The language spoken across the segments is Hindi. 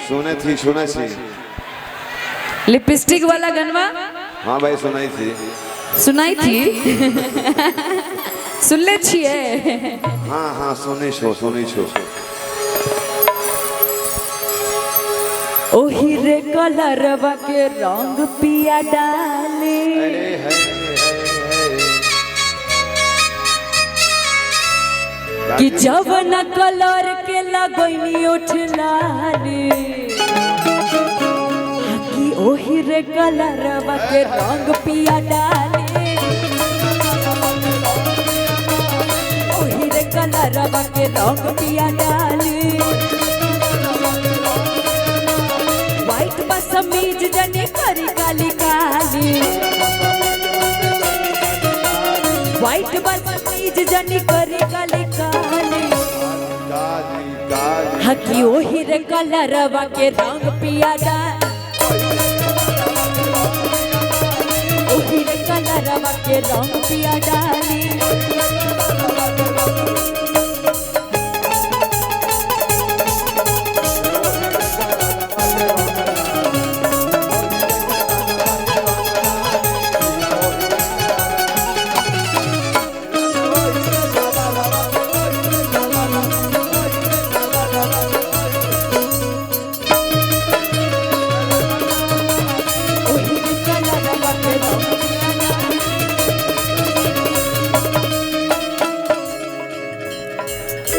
सुने थी लिपस्टिक वाला गनवा। हाँ भाई सुनाई थी सुन ले छिए। हाँ हाँ सुनी छो ओही रे कलरवा के रंग पिया डाले कि जब न कलर के लगोइनी उठलाले कि ओही रे कलरवा के रंग पिया डाले ओही रे कलरवा के रंग पिया डाले वाइट बस समीज जने करी काली काली वाइट बस समीज जने करी काली काली हकी ओही रे कलरवा के रंग पिया डाल ओही रे कलरवा के रंग पिया डाली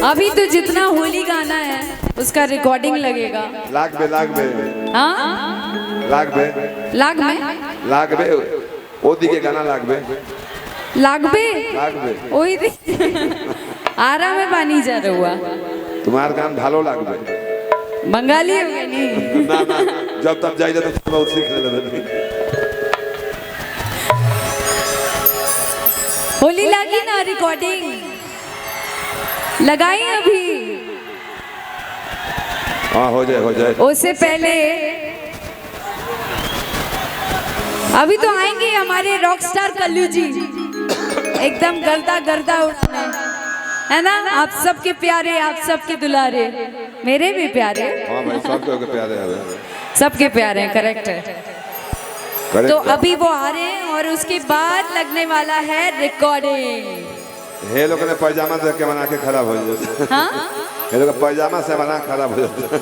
अभी तो जितना होली गाना है उसका रिकॉर्डिंग लगेगा। लाग बे हाँ लाग बे ओदी के गाना लाग बे ओई दी आरा में पानी जा रहा हुआ तुम्हार गान भालो लाग बे बंगाली हो गई नहीं ना जब तक जाइए तो बहुत सीख ले होली लगी ना रिकॉर्डिंग लगाई अभी। हाँ हो जाए उससे पहले अभी तो आएंगे हमारे रॉकस्टार कल्लू जी एकदम गर्दा उड़ाने है ना। आप सबके प्यारे आप सबके दुलारे मेरे भी प्यारे। हाँ भाई सबके प्यारे हैं सबके प्यारे हैं करेक्ट है। तो अभी वो आ रहे हैं और उसके बाद लगने वाला है रिकॉर्डिंग। हे लोग ने पैजामा देख के बना के खराब हो जाता। हाँ हे लोग पैजामा से बना खराब हो जाता।